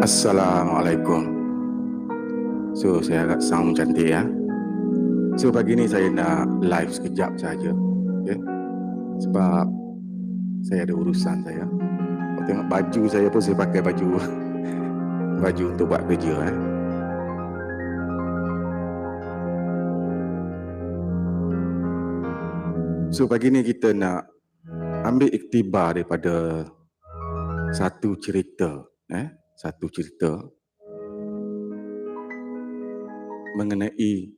Assalamualaikum. So, saya agak sound cantik ya. So, pagi ni saya nak live sekejap saja. Okay? Sebab saya ada urusan saya. Kalau tengok baju saya pun saya pakai baju untuk buat kerja. So, pagi ni kita nak ambil iktibar daripada satu cerita. Satu cerita mengenai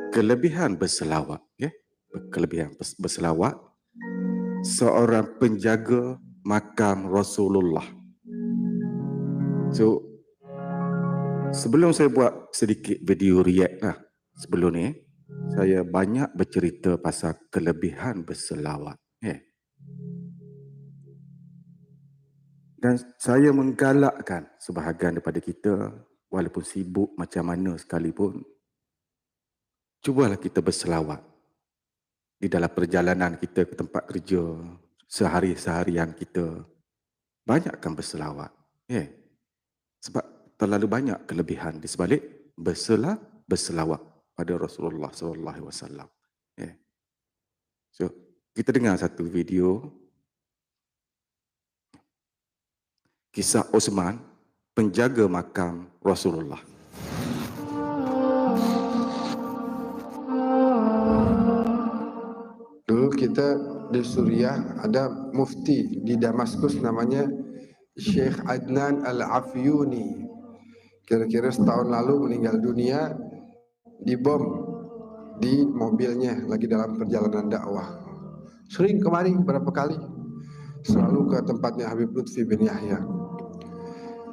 kelebihan berselawat. Kelebihan berselawat seorang penjaga makam Rasulullah. So, sebelum saya buat sedikit video react sebelum ni, saya banyak bercerita pasal kelebihan berselawat. Dan saya menggalakkan sebahagian daripada kita, walaupun sibuk macam mana sekalipun, cubalah kita berselawat di dalam perjalanan kita ke tempat kerja, sehari-seharian kita. Banyakkan berselawat. Sebab terlalu banyak kelebihan di sebalik berselawat pada Rasulullah SAW. So, kita dengar satu video kisah Osman, penjaga makam Rasulullah. Dulu kita di Suriah ada mufti di Damaskus namanya Syekh Adnan Al-Afyuni. Kira-kira setahun lalu meninggal dunia dibom di mobilnya lagi dalam perjalanan dakwah. Sering kemari berapa kali, selalu ke tempatnya Habib Lutfi bin Yahya.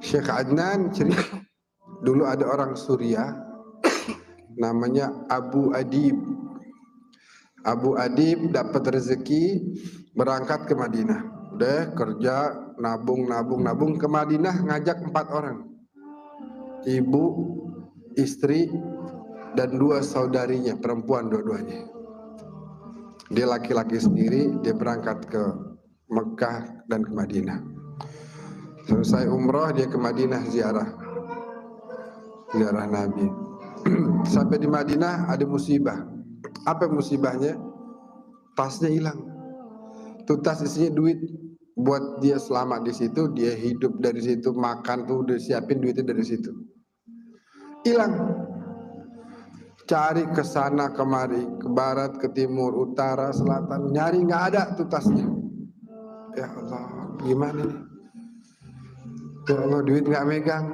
Syekh Adnan cerita, dulu ada orang Suriah namanya Abu Adib. Abu Adib dapat rezeki berangkat ke Madinah. Udah kerja, nabung ke Madinah, ngajak 4 orang. Ibu, istri, dan 2 saudarinya, perempuan dua-duanya. Dia laki-laki sendiri, dia berangkat ke Mekah dan ke Madinah. Selesai umrah, dia ke Madinah ziarah Nabi. Sampai di Madinah ada musibah. Apa musibahnya? Tasnya hilang. Tuh tas isinya duit. Buat dia selamat di situ, dia hidup dari situ, makan tuh udah siapin duitnya dari situ. Hilang. Cari ke sana kemari, ke barat, ke timur, utara, selatan, nyari nggak ada tuh tasnya. Ya Allah, gimana nih? Ya Allah, duit nggak megang,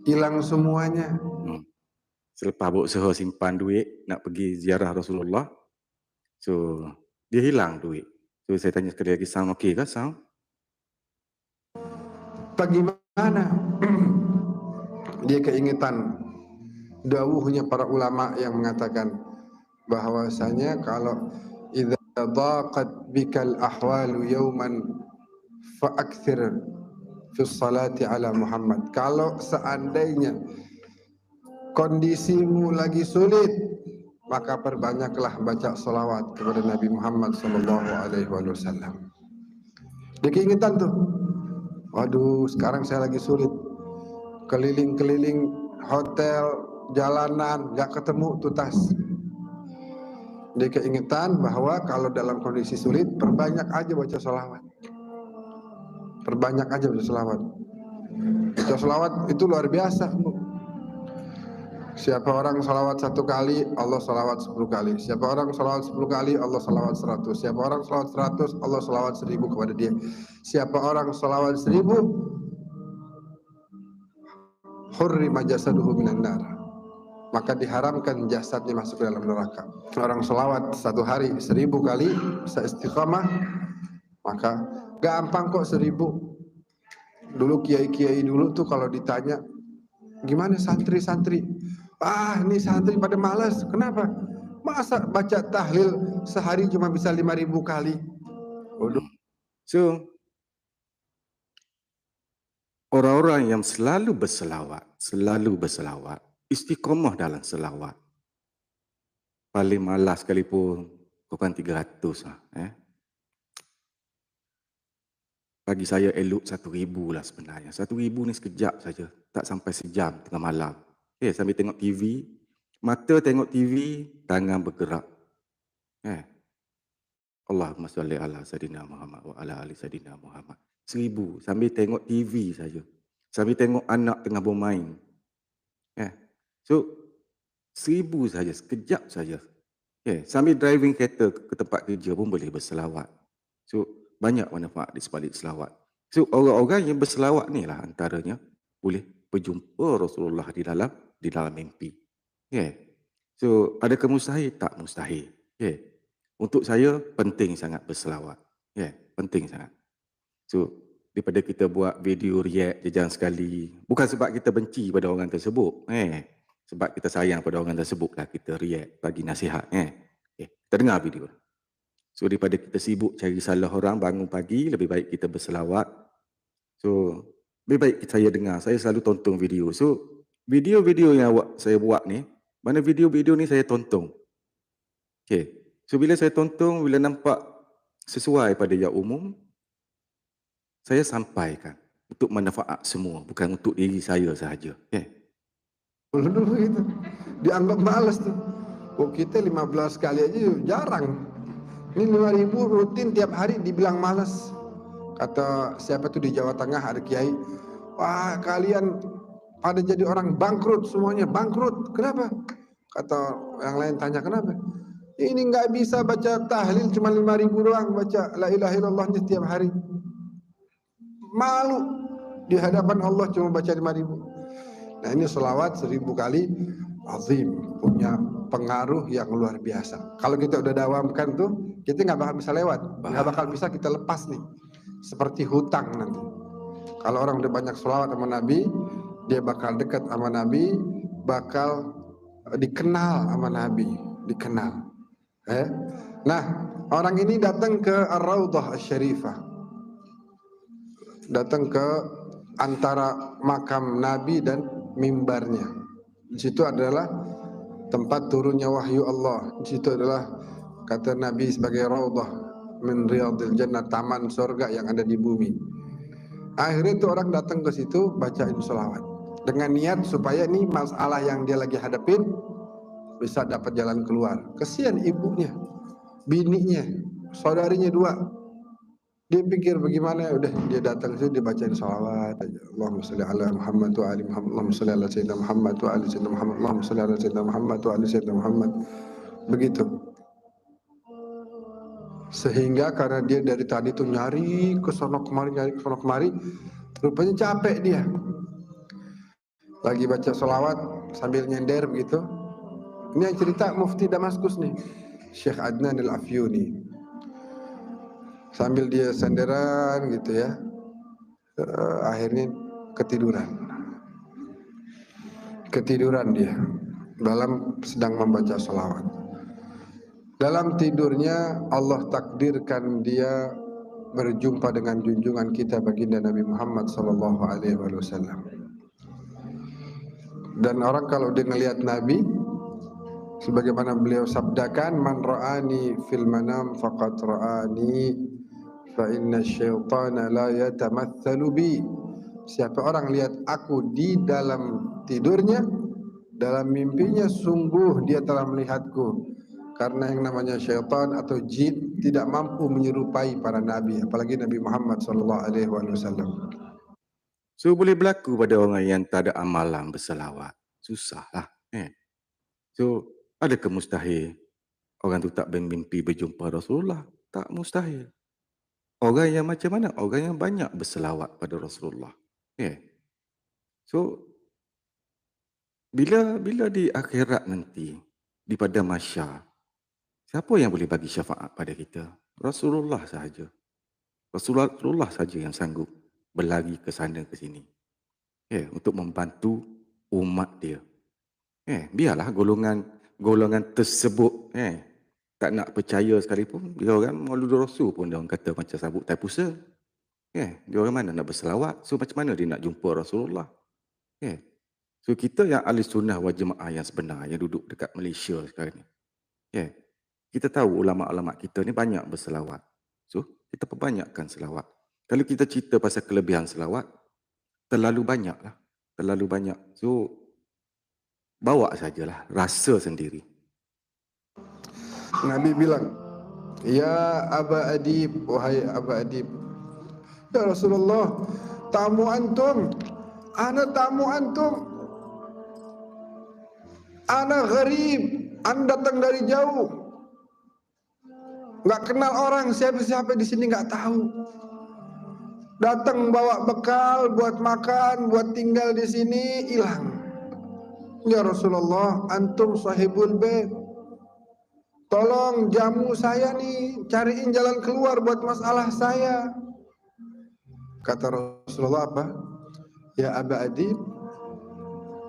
hilang semuanya. Selepas berusaha simpan duit nak pergi ziarah Rasulullah, so dia hilang duit. So saya tanya sekali lagi, sound okey ke sound? Bagaimana? Dia keingetan dawuhnya para ulama yang mengatakan bahwasanya kalau idza daqat bikal ahwalu yawman fa akthir fi salati ala Muhammad. Kalau seandainya kondisimu lagi sulit, maka perbanyaklah baca salawat kepada Nabi Muhammad sallallahu alaihi wasallam. Dia keingetan tuh, waduh sekarang saya lagi sulit, keliling-keliling hotel, jalanan, gak ketemu tuh tas. Dia keingetan bahwa kalau dalam kondisi sulit, perbanyak aja baca salawat. Perbanyak aja baca salawat. Baca salawat itu luar biasa. Siapa orang salawat 1 kali, Allah salawat 10 kali. Siapa orang salawat 10 kali, Allah salawat 100. Siapa orang salawat 100, Allah salawat 1000 kepada dia. Siapa orang salawat 1000, hurrima jasaduhu minan nar, maka diharamkan jasadnya masuk ke dalam neraka. Orang salawat 1 hari 1000 kali bisa istiqamah, maka gampang kok 1000. Dulu kiai-kiai dulu tuh kalau ditanya, gimana santri-santri? Ini santri pada malas. Kenapa? Masa baca tahlil sehari cuma bisa 5000 kali? So, orang-orang yang selalu berselawat, istiqamah dalam selawat. Paling malas sekalipun, bukan 300 lah. bagi saya elok 1,000 lah sebenarnya. 1,000 ni sekejap saja, tak sampai sejam tengah malam. Sambil tengok TV, mata tengok TV, tangan bergerak. Allahumma salli ala Sayyidina Muhammad wa ala ali Sayyidina Muhammad. 1,000 sambil tengok TV saja. Sambil tengok anak tengah bermain. So 1,000 saja, sekejap saja. Sambil driving kereta ke tempat kerja pun boleh berselawat. So banyak manfaat di sebalik selawat. So orang-orang yang berselawat ni lah antaranya boleh berjumpa Rasulullah di dalam mimpi. So adakah mustahil? Tak mustahil. Untuk saya penting sangat berselawat. Penting sangat. So daripada kita buat video react je jangan sekali, bukan sebab kita benci pada orang tersebut. Sebab kita sayang pada orang tersebut lah kita react, bagi nasihat. Kita dengar video. So daripada kita sibuk cari salah orang bangun pagi, lebih baik kita berselawat. So lebih baik saya dengar, saya selalu tonton video. So video-video yang saya buat ni, mana video-video ni saya tonton. So bila saya tonton, bila nampak sesuai pada yang umum, saya sampaikan untuk manfaat semua, bukan untuk diri saya sahaja. Dulu itu dianggap malas tuh. Kita 15 kali aja jarang. Ini 5.000 rutin tiap hari dibilang malas. Kata siapa tuh di Jawa Tengah ada kiai, wah kalian pada jadi orang bangkrut semuanya, bangkrut. Kenapa? Kata yang lain tanya kenapa? Ini nggak bisa baca tahlil cuma 5.000 doang, baca la ilaha illallah setiap hari. Malu di hadapan Allah cuma baca 5.000. Nah ini selawat 1.000 kali azim, punya pengaruh yang luar biasa. Kalau kita udah dawamkan tuh, kita nggak bakal bisa lewat, nggak bakal bisa kita lepas nih. Seperti hutang nanti. Kalau orang udah banyak selawat sama Nabi, dia bakal dekat sama Nabi, bakal dikenal sama Nabi, dikenal. Nah orang ini datang ke Ar-Raudhah Asy-Syarifah, datang ke antara makam Nabi dan mimbarnya. Di situ adalah tempat turunnya wahyu Allah. Di situ adalah kata Nabi sebagai raudhah min riyadil jannah, taman surga yang ada di bumi. Akhirnya itu orang datang ke situ bacain selawat dengan niat supaya nih masalah yang dia lagi hadapin bisa dapat jalan keluar. Kesian ibunya, bininya, saudarinya 2. Dia pikir bagaimana, udah dia datang situ dia bacain salawat aja. Allahumma shalli ala Muhammad wa ali Muhammad. Allahumma shalli ala sayyidina Muhammad wa ali sayyidina Muhammad. Allahumma shalli ala sayyidina Muhammad wa ali sayyidina Muhammad. Begitu. Sehingga karena dia dari tadi tuh nyari ke sono kemari, nyari ke sono kemari, rupanya capek dia. Lagi baca salawat sambil nyender begitu. Ini yang cerita Mufti Damaskus nih, Syekh Adnan Al-Afyuni. Sambil dia senderan gitu ya, akhirnya ketiduran dia dalam sedang membaca salawat. Dalam tidurnya Allah takdirkan dia berjumpa dengan junjungan kita baginda Nabi Muhammad SAW. Dan orang kalau dia ngelihat Nabi, sebagaimana beliau sabdakan, man ra'ani fil manam faqad ra'ani fa inna syaitana la yatamatsalu bi. Siapa orang lihat aku di dalam tidurnya, dalam mimpinya, sungguh dia telah melihatku. Karena yang namanya syaitan atau jin tidak mampu menyerupai para nabi, apalagi Nabi Muhammad SAW. So boleh berlaku pada orang yang tak ada amalan berselawat. Susahlah. So adakah mustahil orang tu tak bermimpi berjumpa Rasulullah? Tak mustahil. Orang yang macam mana? Orang yang banyak berselawat pada Rasulullah. So bila di akhirat nanti, di pada mahsyar, siapa yang boleh bagi syafaat pada kita? Rasulullah sahaja. Rasulullah sahaja yang sanggup berlari ke sana ke sini. Untuk membantu umat dia. Biarlah golongan tersebut tak nak percaya sekalipun, dia orang Maulud Rasul pun dia orang kata macam sabut tai pusa. Dia orang mana nak berselawat? So macam mana dia nak jumpa Rasulullah? So kita yang ahli sunnah wal jemaah yang sebenar, yang duduk dekat Malaysia sekarang ni, kita tahu ulama-ulama kita ni banyak berselawat. So kita perbanyakkan selawat. Kalau kita cerita pasal kelebihan selawat, terlalu banyak lah. Terlalu banyak. So, bawa sajalah, rasa sendiri. Nabi bilang, ya Aba Adib, wahai Aba Adib, ya Rasulullah, tamu antum, ana tamu antum, ana gharib, anda datang dari jauh, nggak kenal orang, siapa-siapa di sini nggak tahu. Datang bawa bekal buat makan, buat tinggal di sini, hilang. Ya Rasulullah, antum sahibul bait, tolong jamu saya nih, cariin jalan keluar buat masalah saya. Kata Rasulullah apa? Ya Aba Adib,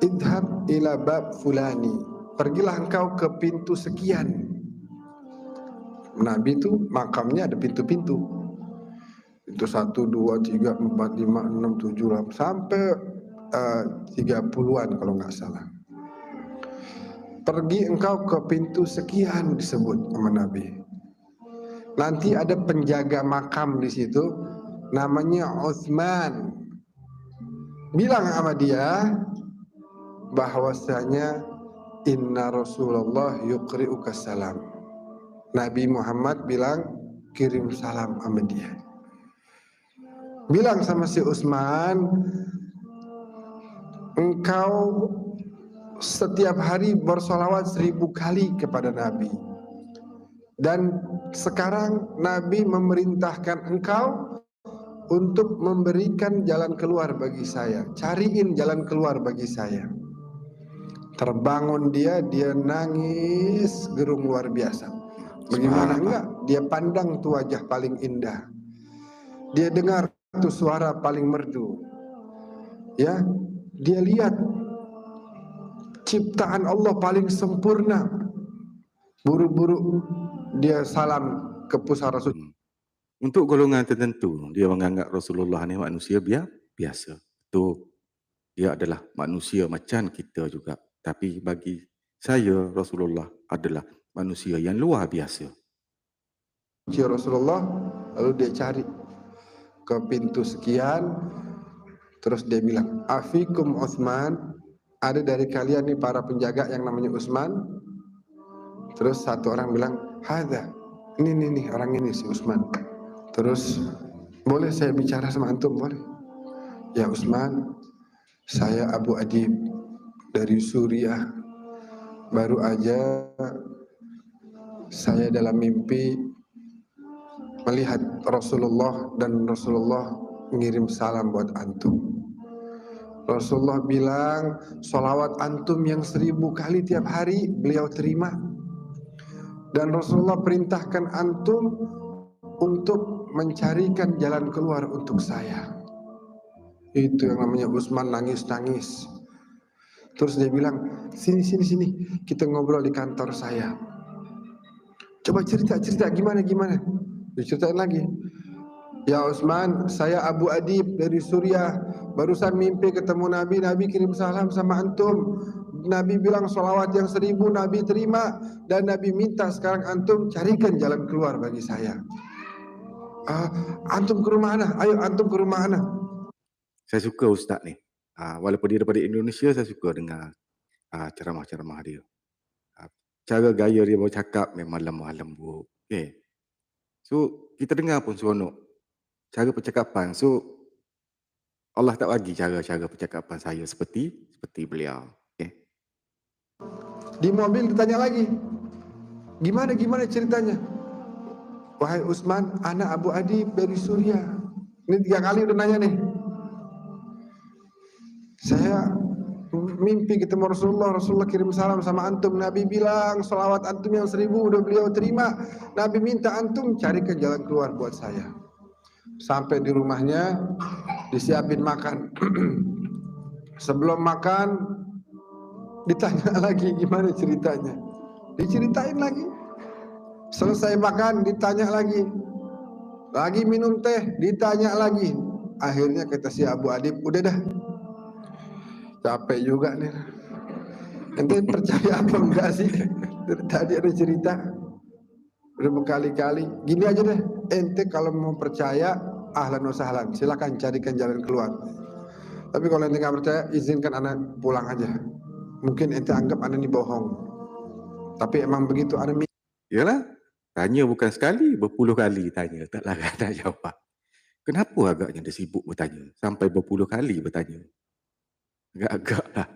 idhab ila bab fulani, pergilah engkau ke pintu sekian. Nabi itu makamnya ada pintu-pintu. Itu 1, 2, 3, 4, 5, 6, 7, 8 sampai 30-an kalau nggak salah. Pergi engkau ke pintu sekian disebut sama Nabi. Nanti ada penjaga makam di situ, namanya Utsman. Bilang sama dia bahwasanya inna Rasulullah yuqri'uka salam. Nabi Muhammad bilang kirim salam sama dia. Bilang sama si Utsman, engkau setiap hari bersolawat 1000 kali kepada Nabi. Dan sekarang Nabi memerintahkan engkau untuk memberikan jalan keluar bagi saya. Cariin jalan keluar bagi saya. Terbangun dia nangis gerung luar biasa. Bagaimana enggak? Dia pandang tuh wajah paling indah. Dia dengar tuh suara paling merdu. Ya, dia lihat ciptaan Allah paling sempurna. Buru-buru dia salam ke pusara Rasul. Untuk golongan tertentu, dia menganggap Rasulullah ni manusia biasa. Itu dia adalah manusia macam kita juga. Tapi bagi saya, Rasulullah adalah manusia yang luar biasa. Ya Rasulullah, lalu dia cari ke pintu sekian, terus dia bilang, afikum Utsman, ada dari kalian nih para penjaga yang namanya Utsman? Terus satu orang bilang, hadza, ini orang ini si Utsman. Terus, boleh saya bicara sama antum, boleh? Ya Utsman, saya Abu Adib dari Suriah. Baru aja saya dalam mimpi melihat Rasulullah dan Rasulullah ngirim salam buat antum. Rasulullah bilang solawat antum yang 1000 kali tiap hari beliau terima. Dan Rasulullah perintahkan antum untuk mencarikan jalan keluar untuk saya. Itu yang namanya Utsman nangis-nangis. Terus dia bilang, sini, kita ngobrol di kantor saya. Coba cerita gimana? Diceritain lagi. Ya Utsman, saya Abu Adib dari Suriah. Barusan mimpi ketemu Nabi kirim salam sama antum. Nabi bilang sholawat yang 1000 Nabi terima. Dan Nabi minta sekarang antum carikan jalan keluar bagi saya. Antum ke rumah ana, ayo antum ke rumah ana. Saya suka Ustaz ni. Walaupun dia daripada Indonesia, saya suka dengar ceramah-ceramah dia. Cara gaya dia bercakap memang lemah lembut. Okay. So, kita dengar pun seronok. Cara percakapan. So, Allah tak bagi cara-cara percakapan saya seperti beliau. Okay. Di mobil ditanya lagi, gimana ceritanya? Wahai Utsman, anak Abu Adib dari Suriah. Ini 3 kali udah nanya nih. Saya mimpi ketemu Rasulullah kirim salam sama antum. Nabi bilang sholawat antum yang 1000 udah beliau terima. Nabi minta antum carikan jalan keluar buat saya. Sampai di rumahnya disiapin makan. Sebelum makan ditanya lagi gimana ceritanya. Diceritain lagi. Selesai makan ditanya lagi. Lagi minum teh ditanya lagi. Akhirnya kata si Abu Adib, udah dah. Capek juga nih. Ente percaya apa enggak sih? Tadi ada cerita udah berkali-kali. Gini aja deh, ente kalau mau percaya ahlan wa sahlan, silakan carikan jalan keluar. Tapi kalau ente nggak percaya, izinkan anak pulang aja. Mungkin ente anggap anak ini bohong, tapi emang begitu. Anak Yalah, tanya bukan sekali, berpuluh kali tanya, tak larat tak jawab. Kenapa agaknya dia sibuk bertanya, sampai berpuluh kali bertanya? Agak-agak lah.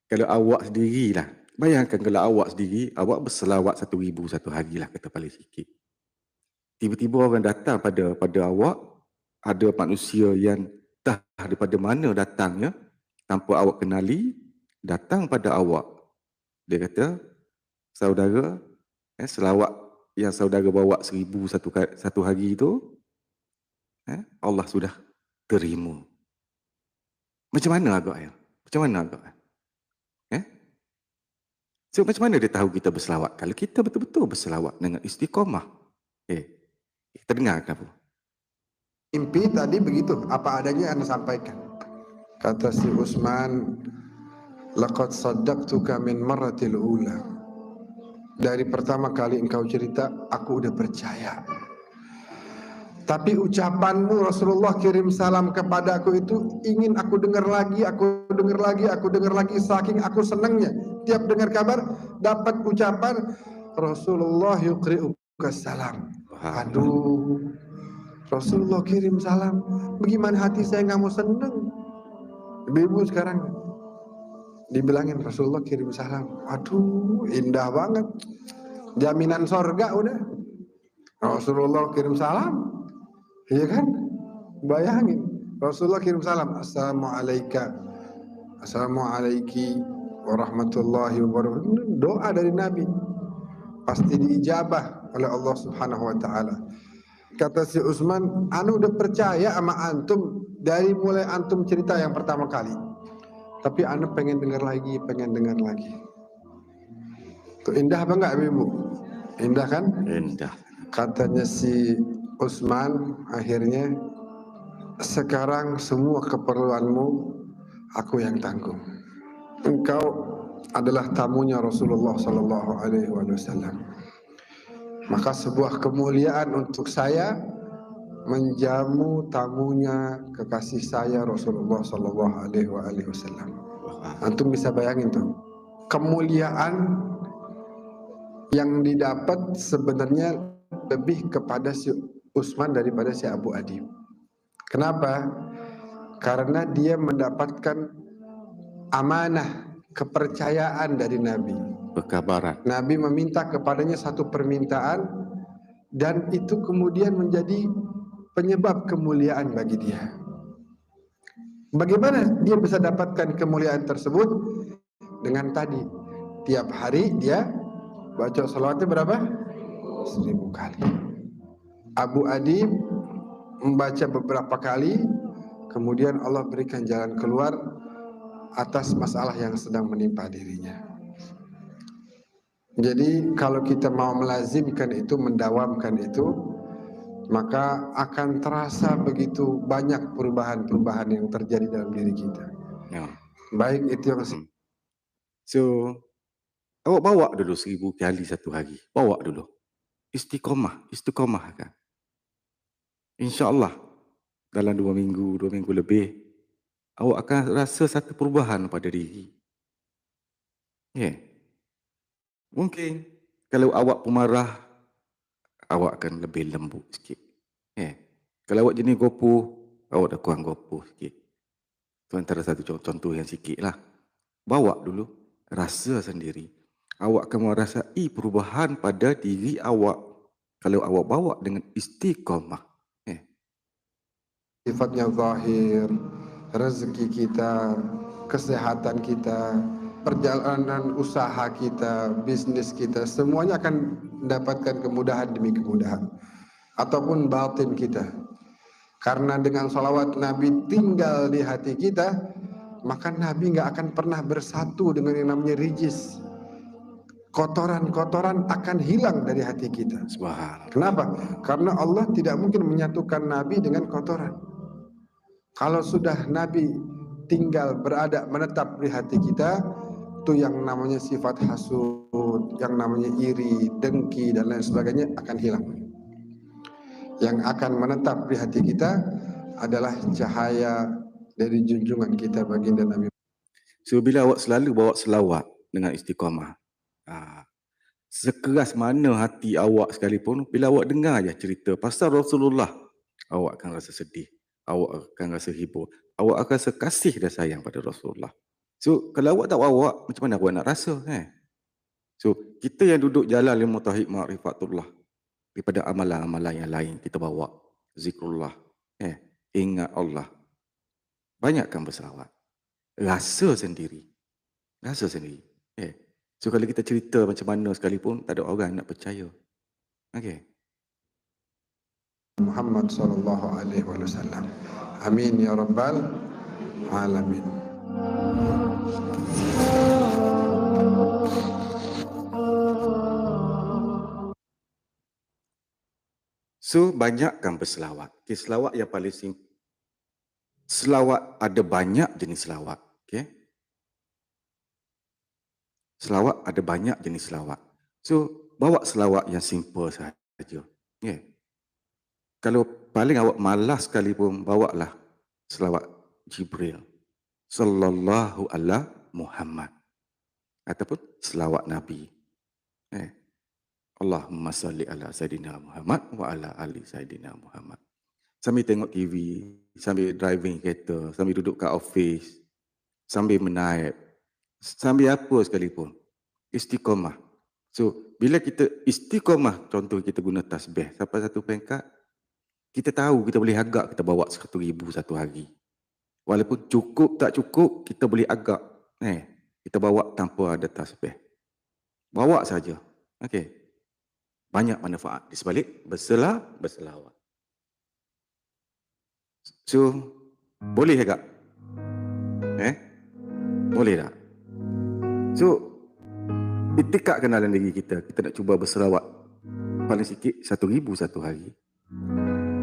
Kalau awak sendiri lah, bayangkan kalau awak sendiri, awak berselawat 1,000 satu hari lah, kata paling sikit. Tiba-tiba orang datang pada awak, ada manusia yang entah daripada mana datangnya, tanpa awak kenali, datang pada awak. Dia kata, saudara, selawat yang saudara bawa 1,000 satu hari itu, Allah sudah terima. Macam mana agaknya? Macam mana agaknya? So, macam mana dia tahu kita berselawat? Kalau kita betul-betul berselawat dengan istiqamah. Kita dengar apa? mimpi tadi begitu, apa adanya Anda sampaikan. Kata si Utsman, laqad saddaqtuka min marratil ula. Dari pertama kali engkau cerita, aku udah percaya. Tapi ucapanmu Rasulullah kirim salam kepadaku itu ingin aku dengar lagi, aku dengar lagi, aku dengar lagi, saking aku senangnya. Tiap dengar kabar dapat ucapan Rasulullah yuqri'uka salam. Aduh, Rasulullah kirim salam, bagaimana hati saya nggak mau senang. Ibu-ibu sekarang dibilangin Rasulullah kirim salam, aduh indah banget, jaminan sorga udah. Rasulullah kirim salam. Iya kan? Bayangin, Rasulullah kirim salam, Assalamualaikum, Assalamualaikum warahmatullahi wabarakatuh. Doa dari Nabi pasti diijabah oleh Allah Subhanahu wa taala. Kata si Utsman, anu udah percaya sama antum dari mulai antum cerita yang pertama kali. Tapi anu pengen dengar lagi, pengen dengar lagi. Tuh indah apa enggak Ibu? Indah kan? Indah. Katanya si Utsman akhirnya, sekarang semua keperluanmu aku yang tanggung. Engkau adalah tamunya Rasulullah Sallallahu Alaihi Wasallam. Maka sebuah kemuliaan untuk saya menjamu tamunya kekasih saya Rasulullah Sallallahu Alaihi Wasallam. Antum bisa bayangin tuh kemuliaan yang didapat sebenarnya lebih kepada si Utsman daripada si Abu Adib. Kenapa? Karena dia mendapatkan amanah, kepercayaan dari Nabi. Berkabaran. Nabi meminta kepadanya satu permintaan dan itu kemudian menjadi penyebab kemuliaan bagi dia. Bagaimana dia bisa dapatkan kemuliaan tersebut? Dengan tadi, tiap hari dia baca salawatnya berapa? 1000 kali. Abu Adib membaca beberapa kali, kemudian Allah berikan jalan keluar atas masalah yang sedang menimpa dirinya. Jadi kalau kita mau melazimkan itu, mendawamkan itu, maka akan terasa begitu banyak perubahan-perubahan yang terjadi dalam diri kita. Ya. Baik itu yang So, awak bawa dulu 1000 kali satu hari. Bawa dulu. Istiqamah kan. InsyaAllah dalam 2 minggu lebih, awak akan rasa satu perubahan pada diri. Mungkin kalau awak pemarah, awak akan lebih lembut sikit. Kalau awak jenis gopoh, awak dah kurang gopoh sikit. Itu antara satu contoh yang sikit lah. Bawa dulu, rasa sendiri. Awak akan merasai perubahan pada diri awak kalau awak bawa dengan istiqamah. sifatnya zahir, rezeki kita, kesehatan kita, perjalanan usaha kita, bisnis kita, semuanya akan mendapatkan kemudahan demi kemudahan. Ataupun batin kita. Karena dengan salawat Nabi tinggal di hati kita, maka Nabi nggak akan pernah bersatu dengan yang namanya rijis. Kotoran-kotoran akan hilang dari hati kita. Subhanallah. Kenapa? Karena Allah tidak mungkin menyatukan Nabi dengan kotoran. Kalau sudah Nabi tinggal berada menetap di hati kita, itu yang namanya sifat hasud, yang namanya iri, dengki dan lain sebagainya akan hilang. Yang akan menetap di hati kita adalah cahaya dari junjungan kita baginda Nabi. So bila awak selalu bawa selawat dengan istiqamah, sekeras mana hati awak sekalipun, bila awak dengar je cerita pasal Rasulullah, awak akan rasa sedih, awak akan rasa hibur, awak akan rasa kasih dan sayang pada Rasulullah. So kalau awak tak bawa, macam mana awak nak rasa? So kita yang duduk jalan ilmu tauhid ma'rifatullah, daripada amalan-amalan yang lain kita bawa zikrullah, ingat Allah, banyakkan berselawat, rasa sendiri. So kalau kita cerita macam mana sekalipun, tak ada orang nak percaya. Muhammad sallallahu alaihi wasallam. Amin ya rabbal alamin. So banyakkan berselawat. Selawat yang paling simple. Selawat ada banyak jenis selawat. Selawat ada banyak jenis selawat. So bawa selawat yang simple saja. Kalau paling awak malas sekalipun, bawalah selawat Jibril sallallahu ala Muhammad, ataupun selawat Nabi. Allahumma salli ala Sayyidina Muhammad wa ala ali Sayyidina Muhammad. Sambil tengok TV, sambil driving kereta, sambil duduk kat office, sambil menaip, sambil apa sekalipun, istiqamah. So bila kita istiqamah, contoh kita guna tasbih sampai satu peringkat, kita tahu kita boleh agak kita bawa 1,000 satu hari. Walaupun cukup tak cukup, kita boleh agak. Kita bawa tanpa ada tasbih. Bawa saja. Banyak manfaat di sebalik berselawat. So, boleh agak? Boleh tak? So, itikadkan dalam diri kita. Kita nak cuba berselawat paling sikit 1,000 satu hari.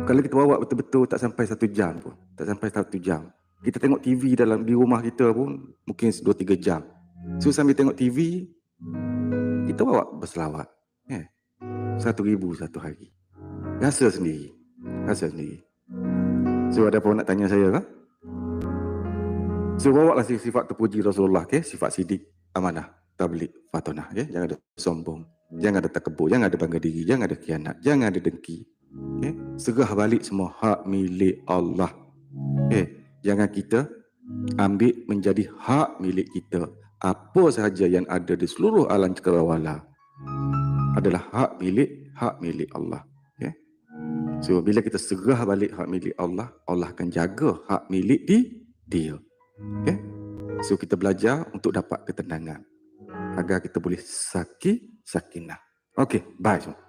Kalau kita bawa betul-betul tak sampai 1 jam pun. Tak sampai 1 jam. Kita tengok TV di rumah kita pun mungkin 2-3 jam. So sambil tengok TV, kita bawa berselawat. 1,000 satu hari. Rasa sendiri. So ada apa nak tanya saya ke? So bawa lah sifat terpuji Rasulullah, sifat sidik, amanah, tabligh, fatonah. Jangan ada sombong, jangan ada takabur, jangan ada bangga diri, jangan ada khianat, jangan ada dengki. Serah balik semua hak milik Allah. Jangan kita ambil menjadi hak milik kita. Apa sahaja yang ada di seluruh alam cakrawala adalah hak milik Allah. So bila kita serah balik hak milik Allah, Allah akan jaga hak milik dia. So kita belajar untuk dapat ketenangan agar kita boleh sakinah. Bye semua.